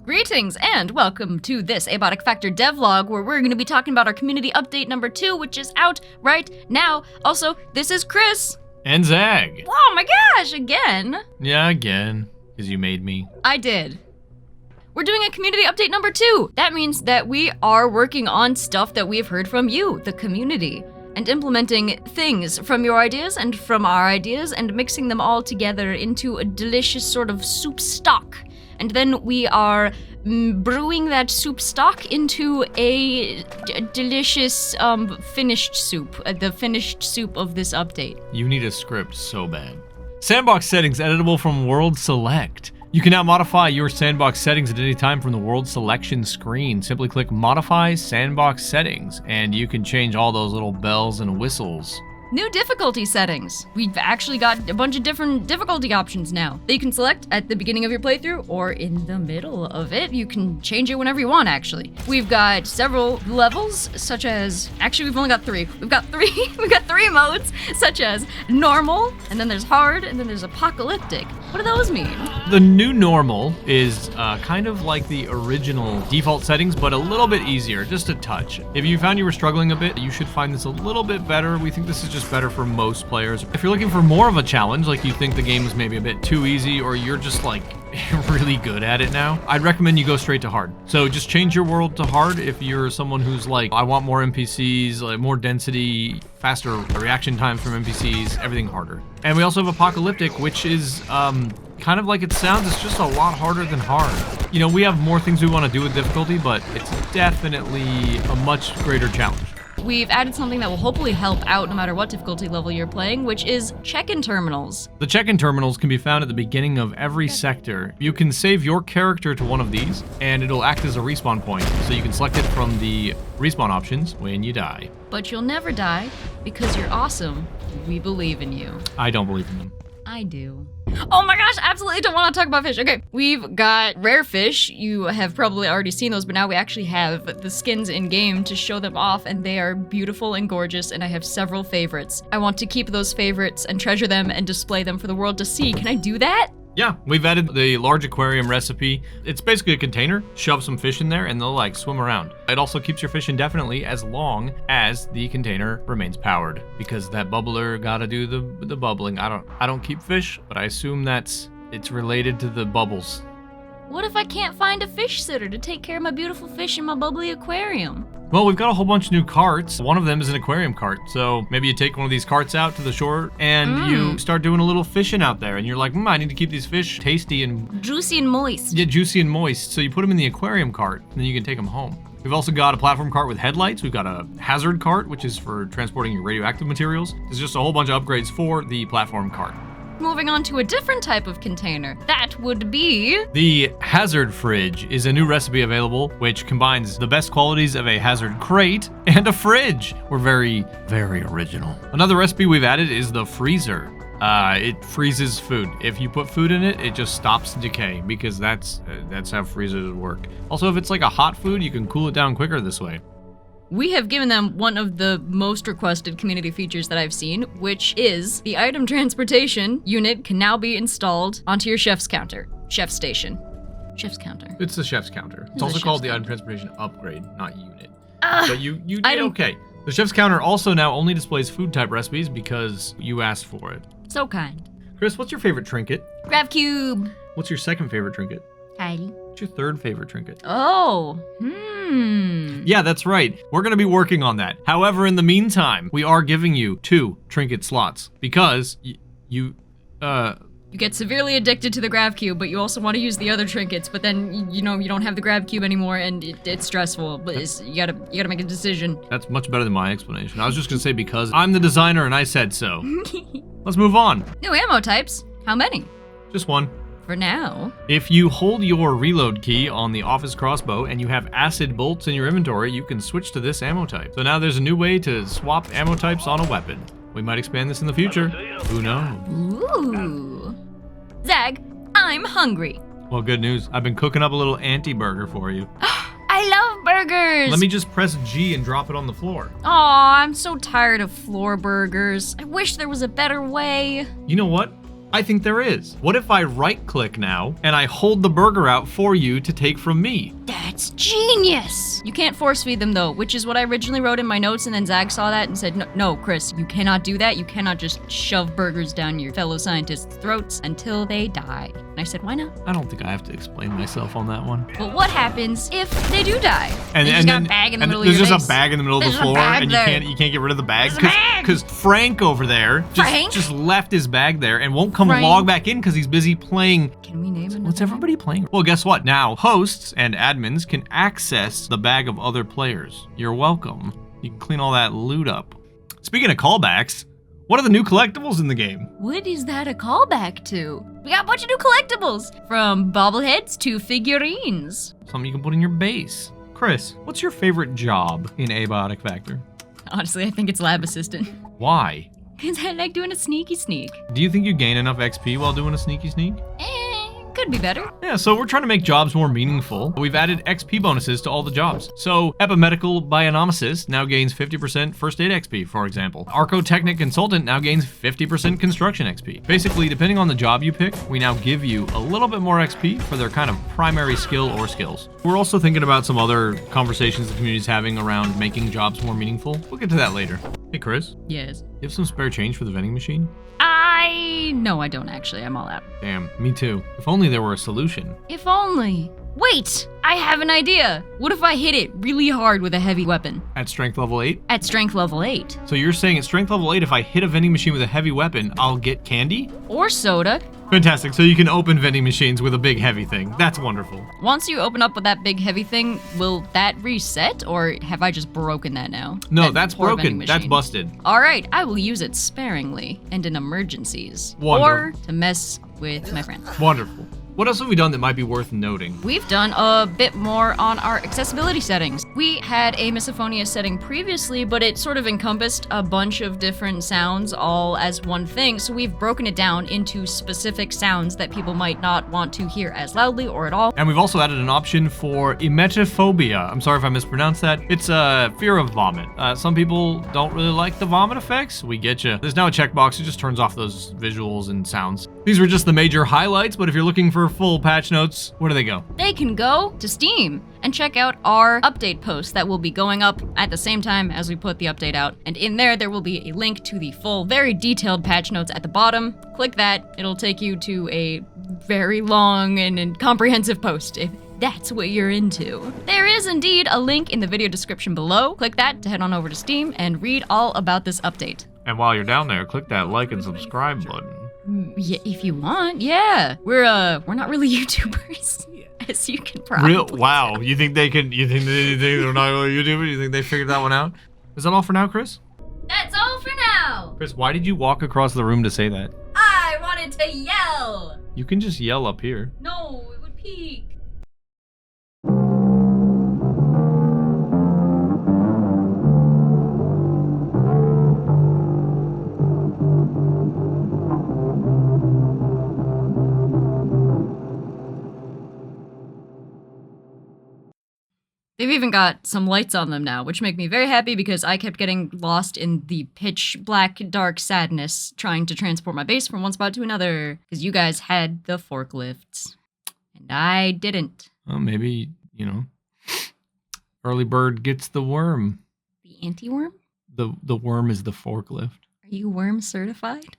Greetings and welcome to this Abiotic Factor devlog where we're going to be talking about our community update number 2, which is out right now. Also, this is Chris. And Zag. Oh my gosh, again. Yeah, again, because you made me. I did. We're doing a community update number 2. That means that we are working on stuff that we've heard from you, the community, and implementing things from your ideas and from our ideas and mixing them all together into a delicious sort of soup stock. And then we are brewing that soup stock into a delicious finished soup, the finished soup of this update. You need a script so bad. Sandbox Settings editable from World Select. You can now modify your Sandbox Settings at any time from the World Selection screen. Simply click Modify Sandbox Settings, and you can change all those little bells and whistles. New difficulty settings. We've actually got a bunch of different difficulty options now that you can select at the beginning of your playthrough or in the middle of it. You can change it whenever you want, actually. We've got several levels, such as... Actually, we've only got 3. We've got 3 modes, such as normal, and then there's hard, and then there's apocalyptic. What do those mean? The new normal is kind of like the original default settings, but a little bit easier, just a touch. If you found you were struggling a bit, you should find this a little bit better. We think this is just better for most players. If you're looking for more of a challenge, like you think the game is maybe a bit too easy, or you're just like really good at it now, I'd recommend you go straight to hard. So just change your world to hard if you're someone who's like, I want more NPCs, like more density, faster reaction times from NPCs, everything harder. And we also have apocalyptic, which is kind of like it sounds, it's just a lot harder than hard. You know, we have more things we want to do with difficulty, but it's definitely a much greater challenge. We've added something that will hopefully help out no matter what difficulty level you're playing, which is check-in terminals. The check-in terminals can be found at the beginning of every sector. You can save your character to one of these, and it'll act as a respawn point, so you can select it from the respawn options when you die. But you'll never die, because you're awesome. We believe in you. I don't believe in them. I do. Oh my gosh, absolutely don't want to talk about fish. Okay, we've got rare fish. You have probably already seen those, but now we actually have the skins in game to show them off, and they are beautiful and gorgeous, and I have several favorites. I want to keep those favorites and treasure them and display them for the world to see. Can I do that? Yeah, we've added the large aquarium recipe. It's basically a container, shove some fish in there, and they'll like swim around. It also keeps your fish indefinitely as long as the container remains powered, because that bubbler gotta do the bubbling. I don't keep fish, but I assume it's related to the bubbles. What if I can't find a fish sitter to take care of my beautiful fish in my bubbly aquarium? Well, we've got a whole bunch of new carts. One of them is an aquarium cart. So maybe you take one of these carts out to the shore and you start doing a little fishing out there. And you're like, I need to keep these fish tasty and... Juicy and moist. Yeah, juicy and moist. So you put them in the aquarium cart and then you can take them home. We've also got a platform cart with headlights. We've got a hazard cart, which is for transporting your radioactive materials. There's just a whole bunch of upgrades for the platform cart. Moving on to a different type of container. That would be... The hazard fridge is a new recipe available, which combines the best qualities of a hazard crate and a fridge. We're very, very original. Another recipe we've added is the freezer. It freezes food. If you put food in it, it just stops decay, because that's how freezers work. Also, if it's like a hot food, you can cool it down quicker this way. We have given them one of the most requested community features that I've seen, which is the item transportation unit can now be installed onto your chef's counter. Chef's station. Chef's counter. It's the chef's counter. It's also called the item transportation upgrade, not unit. But you did okay. The chef's counter also now only displays food type recipes because you asked for it. So kind. Chris, what's your favorite trinket? Grav cube. What's your second favorite trinket? Heidi. What's your third favorite trinket? Oh, Yeah, that's right. We're going to be working on that. However, in the meantime, we are giving you 2 trinket slots because you get severely addicted to the Grav cube, but you also want to use the other trinkets, but then, you don't have the Grav cube anymore, and it's stressful, but you gotta make a decision. That's much better than my explanation. I was just going to say because I'm the designer and I said so. Let's move on. New ammo types. How many? Just 1. For now. If you hold your reload key on the office crossbow and you have acid bolts in your inventory, you can switch to this ammo type. So now there's a new way to swap ammo types on a weapon. We might expand this in the future. Who knows? Ooh. Zag, I'm hungry. Well, good news. I've been cooking up a little anti-burger for you. I love burgers. Let me just press G and drop it on the floor. Aw, I'm so tired of floor burgers. I wish there was a better way. You know what? I think there is. What if I right-click now and I hold the burger out for you to take from me? That's genius! You can't force feed them though, which is what I originally wrote in my notes, and then Zach saw that and said, no, Chris, you cannot do that. You cannot just shove burgers down your fellow scientists' throats until they die. And I said, why not? I don't think I have to explain myself on that one. But what happens if they do die? And They just got a bag in the middle of your there's just face. a bag in the middle of There's the a floor, bag and there. you can't get rid of the bag There's a bag. because Frank over there just left his bag there and won't come Frank. log back in because he's busy playing. Can we name another What's one? everybody playing? Well, guess what? Now hosts and admins can access the bag of other players. You're welcome. You can clean all that loot up. Speaking of callbacks, what are the new collectibles in the game? What is that a callback to? We got a bunch of new collectibles, from bobbleheads to figurines. Something you can put in your base. Chris, what's your favorite job in Abiotic Factor? Honestly, I think it's lab assistant. Why? Because I like doing a sneaky sneak. Do you think you gain enough XP while doing a sneaky sneak? Could be better. Yeah, so we're trying to make jobs more meaningful. We've added XP bonuses to all the jobs. So Epimedical Bionomicist now gains 50% first aid XP, for example. Archotechnic Consultant now gains 50% construction XP. Basically, depending on the job you pick, we now give you a little bit more XP for their kind of primary skill or skills. We're also thinking about some other conversations the community's having around making jobs more meaningful. We'll get to that later. Hey, Chris, Yes. you have some spare change for the vending machine? No, I don't actually. I'm all out. Damn, me too. If only there were a solution. If only. Wait! I have an idea! What if I hit it really hard with a heavy weapon? At strength level 8? At strength level 8. So you're saying at strength level 8, if I hit a vending machine with a heavy weapon, I'll get candy? Or soda. Fantastic. So you can open vending machines with a big heavy thing. That's wonderful. Once you open up with that big heavy thing, will that reset? Or have I just broken that now? No, That that's poor vending broken. That's machine. busted. Alright, I will use it sparingly and in emergencies. Wonderful. Or to mess with my friends. Wonderful. What else have we done that might be worth noting? We've done a bit more on our accessibility settings. We had a misophonia setting previously, but it sort of encompassed a bunch of different sounds all as one thing, so we've broken it down into specific sounds that people might not want to hear as loudly or at all. And we've also added an option for emetophobia. I'm sorry if I mispronounced that. It's a fear of vomit. Some people don't really like the vomit effects. We get you. There's now a checkbox. It just turns off those visuals and sounds. These were just the major highlights, but if you're looking for full patch notes, where do they go? They can go to Steam and check out our update post that will be going up at the same time as we put the update out. And in there will be a link to the full, very detailed patch notes at the bottom. Click that. It'll take you to a very long and comprehensive post if that's what you're into. There is indeed a link in the video description below. Click that to head on over to Steam and read all about this update. And while you're down there, click that like and subscribe button. Yeah, if you want, yeah. We're not really YouTubers, as you can probably. Real? Wow. You think they're not really YouTubers? You think they figured that one out? Is that all for now, Chris? That's all for now. Chris, why did you walk across the room to say that? I wanted to yell. You can just yell up here. No, it would peak. They've even got some lights on them now, which make me very happy because I kept getting lost in the pitch black dark sadness trying to transport my base from one spot to another because you guys had the forklifts and I didn't. Well, maybe, early bird gets the worm. The anti-worm? The worm is the forklift. Are you worm certified?